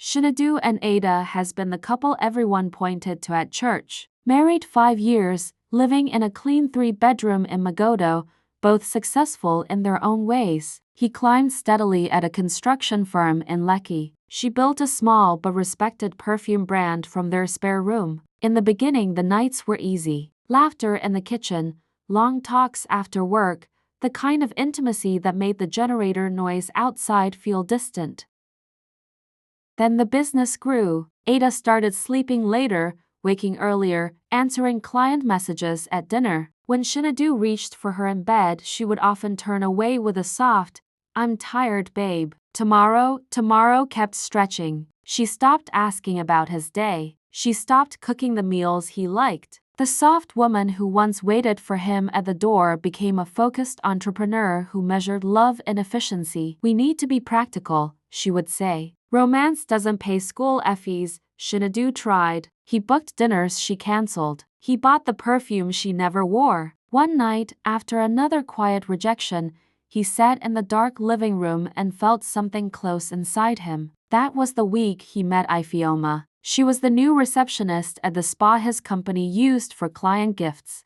Shinadu and Ada has been the couple everyone pointed to at church. Married 5 years, living in a clean 3-bedroom in Magodo, both successful in their own ways. He climbed steadily at a construction firm in Lekki. She built a small but respected perfume brand from their spare room. In the beginning, the nights were easy. Laughter in the kitchen, long talks after work, the kind of intimacy that made the generator noise outside feel distant. Then the business grew. Ada started sleeping later, waking earlier, answering client messages at dinner. When Shinadu reached for her in bed, she would often turn away with a soft, "I'm tired, babe." Tomorrow kept stretching. She stopped asking about his day. She stopped cooking the meals he liked. The soft woman who once waited for him at the door became a focused entrepreneur who measured love in efficiency. "We need to be practical," she would say. Romance doesn't pay school fees, Shinadu tried. He booked dinners she cancelled. He bought the perfume she never wore. One night, after another quiet rejection, he sat in the dark living room and felt something close inside him. That was the week he met Ifeoma. She was the new receptionist at the spa his company used for client gifts.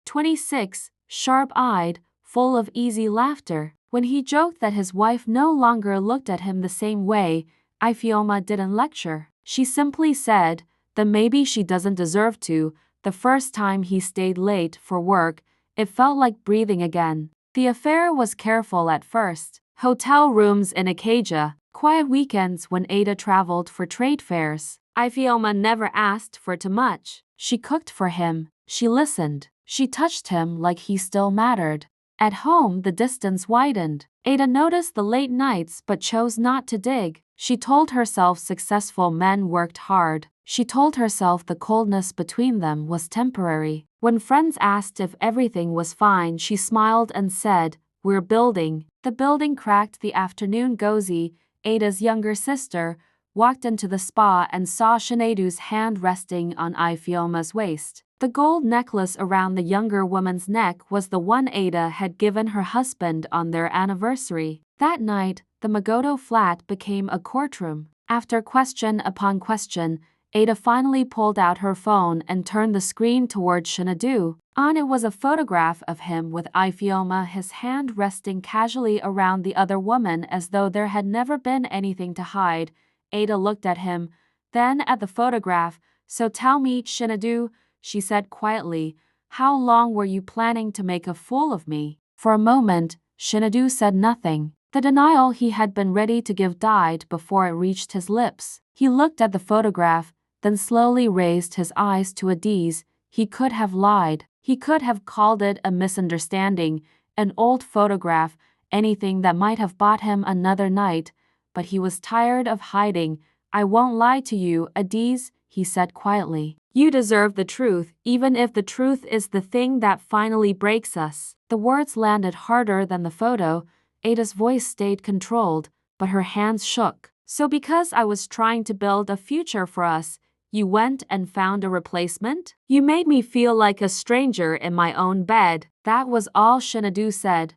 26, sharp-eyed, full of easy laughter. When he joked that his wife no longer looked at him the same way, Ifeoma didn't lecture. She simply said, "Then maybe she doesn't deserve to." The first time he stayed late for work, it felt like breathing again. The affair was careful at first. Hotel rooms in Adaeze, quiet weekends when Ada traveled for trade fairs. Ifeoma never asked for too much. She cooked for him. She listened. She touched him like he still mattered. At home, the distance widened. Ada noticed the late nights but chose not to dig. She told herself successful men worked hard. She told herself the coldness between them was temporary. When friends asked if everything was fine, she smiled and said, "We're building." The building cracked the afternoon. Gozi, Ada's younger sister, walked into the spa and saw Shinadu's hand resting on Ifeoma's waist. The gold necklace around the younger woman's neck was the one Ada had given her husband on their anniversary. That night, the Magodo flat became a courtroom. After question upon question, Ada finally pulled out her phone and turned the screen toward Shinadu. On it was a photograph of him with Ifeoma, his hand resting casually around the other woman as though there had never been anything to hide. Ada looked at him, then at the photograph. "So tell me, Shinadu," she said quietly, "how long were you planning to make a fool of me?" For a moment, Shinadu said nothing. The denial he had been ready to give died before it reached his lips. He looked at the photograph, then slowly raised his eyes to Adaeze. He could have lied. He could have called it a misunderstanding, an old photograph, anything that might have bought him another night, but he was tired of hiding. "I won't lie to you, Adaeze," he said quietly. "You deserve the truth, even if the truth is the thing that finally breaks us." The words landed harder than the photo. Ada's voice stayed controlled, but her hands shook. "So because I was trying to build a future for us, you went and found a replacement? You made me feel like a stranger in my own bed." That was all Shinadu said.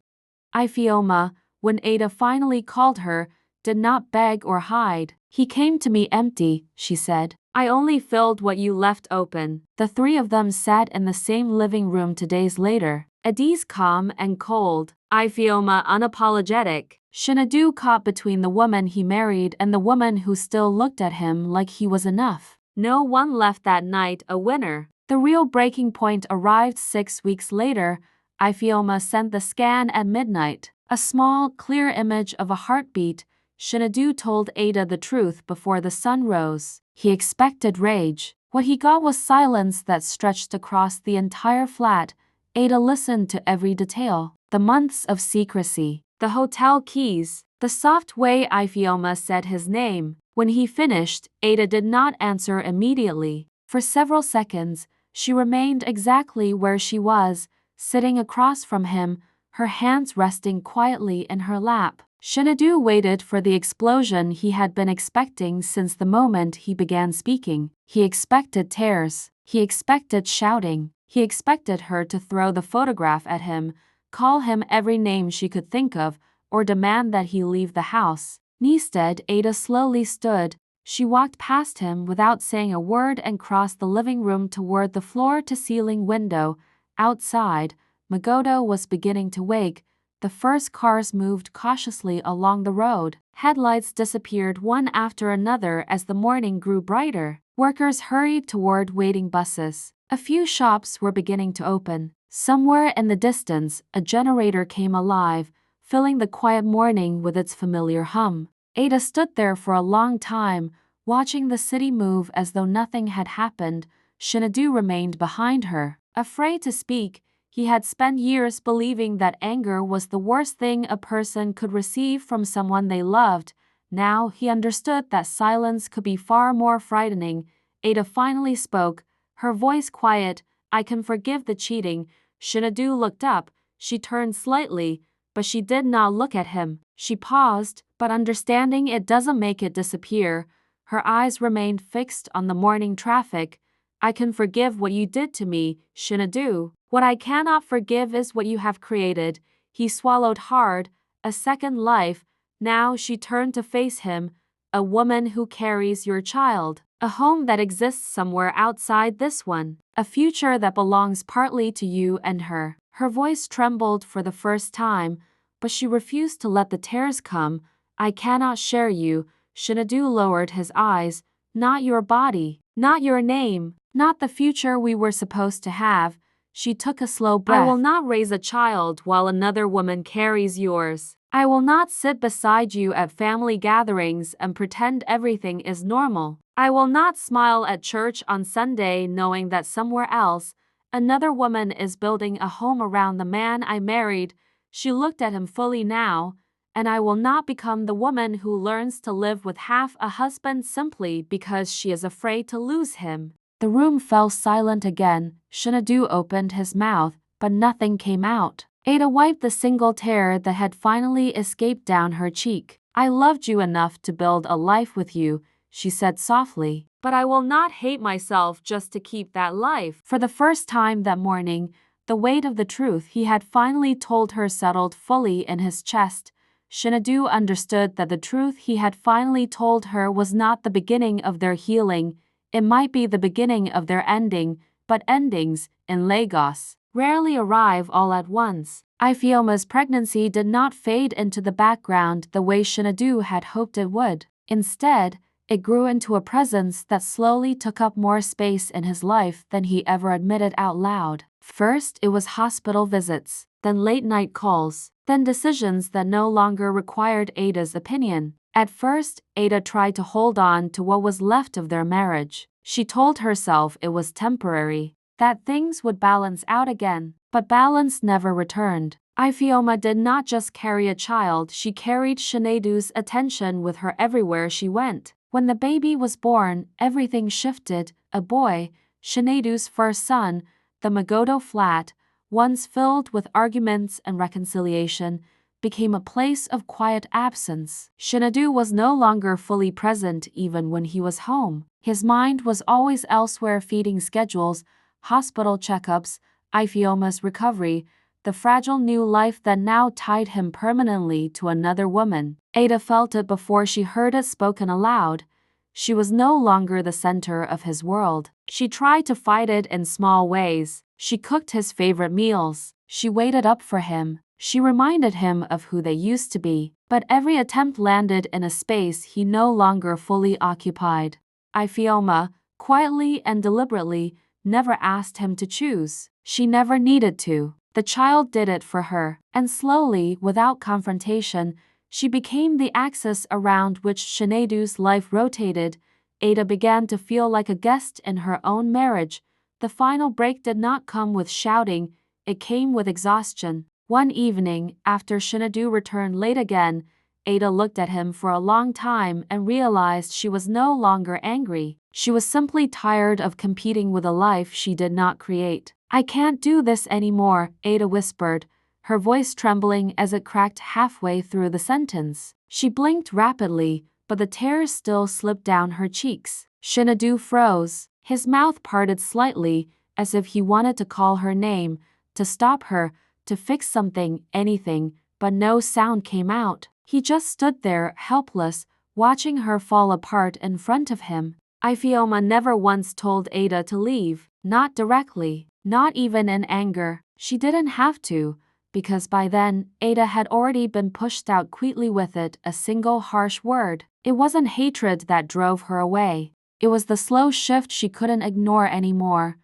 Ifeoma, when Ada finally called her, did not beg or hide. "He came to me empty," she said. "I only filled what you left open." The three of them sat in the same living room 2 days later. Adaeze calm and cold, Ifeoma unapologetic. Shinadu caught between the woman he married and the woman who still looked at him like he was enough. No one left that night a winner. The real breaking point arrived 6 weeks later. Ifeoma sent the scan at midnight. A small, clear image of a heartbeat. Shinadu told Ada the truth before the sun rose. He expected rage. What he got was silence that stretched across the entire flat. Ada listened to every detail. The months of secrecy. The hotel keys. The soft way Ifeoma said his name. When he finished, Ada did not answer immediately. For several seconds, she remained exactly where she was, sitting across from him, her hands resting quietly in her lap. Shinadu waited for the explosion he had been expecting since the moment he began speaking. He expected tears. He expected shouting. He expected her to throw the photograph at him, call him every name she could think of, or demand that he leave the house. Instead, Ada slowly stood, She walked past him without saying a word and crossed the living room toward the floor-to-ceiling window. Outside, Magodo was beginning to wake. The first cars moved cautiously along the road. Headlights disappeared one after another as the morning grew brighter. Workers hurried toward waiting buses. A few shops were beginning to open. Somewhere in the distance, a generator came alive, filling the quiet morning with its familiar hum. Ada stood there for a long time, watching the city move as though nothing had happened. Shinadu remained behind her. Afraid to speak, he had spent years believing that anger was the worst thing a person could receive from someone they loved. Now he understood that silence could be far more frightening. Ada finally spoke, her voice quiet. "I can forgive the cheating." Shinadu looked up. She turned slightly, but she did not look at him. She paused, but understanding it doesn't make it disappear. Her eyes remained fixed on the morning traffic. "I can forgive what you did to me, Shinadu. What I cannot forgive is what you have created." He swallowed hard. A second life. Now she turned to face him. "A woman who carries your child. A home that exists somewhere outside this one. A future that belongs partly to you and her." Her voice trembled for the first time, but she refused to let the tears come. "I cannot share you." Shinadu lowered his eyes. "Not your body. Not your name. Not the future we were supposed to have." She took a slow breath. "I will not raise a child while another woman carries yours. I will not sit beside you at family gatherings and pretend everything is normal. I will not smile at church on Sunday knowing that somewhere else, another woman is building a home around the man I married." She looked at him fully now. "And I will not become the woman who learns to live with half a husband simply because she is afraid to lose him." The room fell silent again. Shinadu opened his mouth, but nothing came out. Ada wiped the single tear that had finally escaped down her cheek. "I loved you enough to build a life with you," she said softly. "But I will not hate myself just to keep that life." For the first time that morning, the weight of the truth he had finally told her settled fully in his chest. Shinadu understood that the truth he had finally told her was not the beginning of their healing. It might be the beginning of their ending, but endings, in Lagos, rarely arrive all at once. Ifeoma's pregnancy did not fade into the background the way Shinadu had hoped it would. Instead, it grew into a presence that slowly took up more space in his life than he ever admitted out loud. First, it was hospital visits, then late-night calls, then decisions that no longer required Ada's opinion. At first, Ada tried to hold on to what was left of their marriage. She told herself it was temporary, that things would balance out again, but balance never returned. Ifeoma did not just carry a child, she carried Shinadu's attention with her everywhere she went. When the baby was born, everything shifted. A boy, Shinadu's first son, the Magodo flat, once filled with arguments and reconciliation, became a place of quiet absence. Shinadu was no longer fully present even when he was home. His mind was always elsewhere, feeding schedules, hospital checkups, Ifeoma's recovery, the fragile new life that now tied him permanently to another woman. Ada felt it before she heard it spoken aloud. She was no longer the center of his world. She tried to fight it in small ways. She cooked his favorite meals. She waited up for him. She reminded him of who they used to be. But every attempt landed in a space he no longer fully occupied. Ifeoma, quietly and deliberately, never asked him to choose. She never needed to. The child did it for her. And slowly, without confrontation, she became the axis around which Shinadu's life rotated. Ada began to feel like a guest in her own marriage. The final break did not come with shouting, it came with exhaustion. One evening, after Shinadu returned late again, Ada looked at him for a long time and realized she was no longer angry. She was simply tired of competing with a life she did not create. "I can't do this anymore," Ada whispered, her voice trembling as it cracked halfway through the sentence. She blinked rapidly, but the tears still slipped down her cheeks. Shinadu froze. His mouth parted slightly, as if he wanted to call her name, to stop her, to fix something, anything, but no sound came out. He just stood there, helpless, watching her fall apart in front of him. Ifioma never once told Ada to leave, not directly, not even in anger. She didn't have to, because by then, Ada had already been pushed out quickly with it, a single harsh word. It wasn't hatred that drove her away. It was the slow shift she couldn't ignore anymore.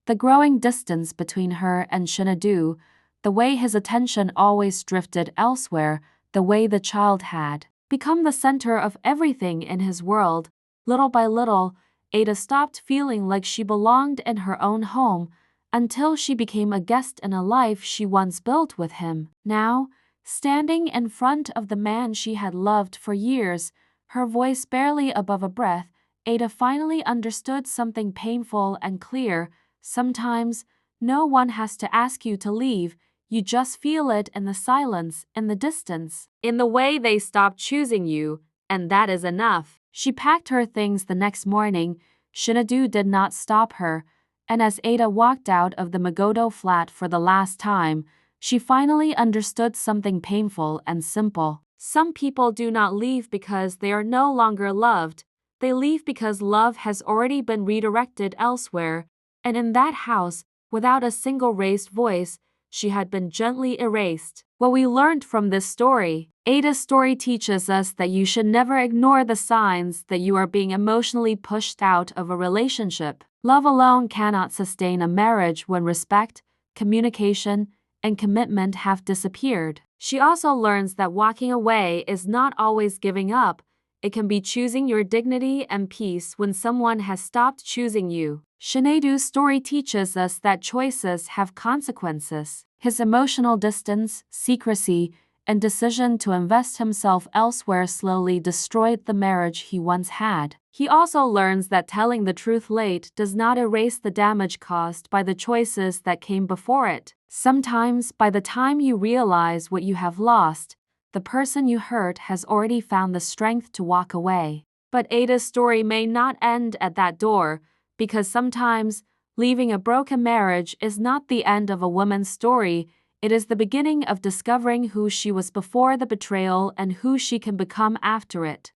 The growing distance between her and Shinadu, the way his attention always drifted elsewhere, the way the child had become the center of everything in his world. Little by little, Ada stopped feeling like she belonged in her own home until she became a guest in a life she once built with him. Now, standing in front of the man she had loved for years, her voice barely above a breath, Ada finally understood something painful and clear. Sometimes, no one has to ask you to leave, you just feel it in the silence, in the distance, in the way they stop choosing you, and that is enough. She packed her things the next morning. Shinadu did not stop her, and as Ada walked out of the Magodo flat for the last time, she finally understood something painful and simple. Some people do not leave because they are no longer loved. They leave because love has already been redirected elsewhere, and in that house, without a single raised voice, she had been gently erased. What we learned from this story, Ada's story teaches us that you should never ignore the signs that you are being emotionally pushed out of a relationship. Love alone cannot sustain a marriage when respect, communication, and commitment have disappeared. She also learns that walking away is not always giving up. It can be choosing your dignity and peace when someone has stopped choosing you. Shinadu's story teaches us that choices have consequences. His emotional distance, secrecy, and decision to invest himself elsewhere slowly destroyed the marriage he once had. He also learns that telling the truth late does not erase the damage caused by the choices that came before it. Sometimes, by the time you realize what you have lost, the person you hurt has already found the strength to walk away. But Ada's story may not end at that door, because sometimes leaving a broken marriage is not the end of a woman's story. It is the beginning of discovering who she was before the betrayal and who she can become after it.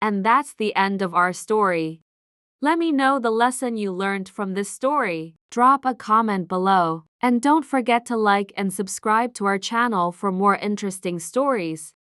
And that's the end of our story. Let me know the lesson you learned from this story. Drop a comment below. And don't forget to like and subscribe to our channel for more interesting stories.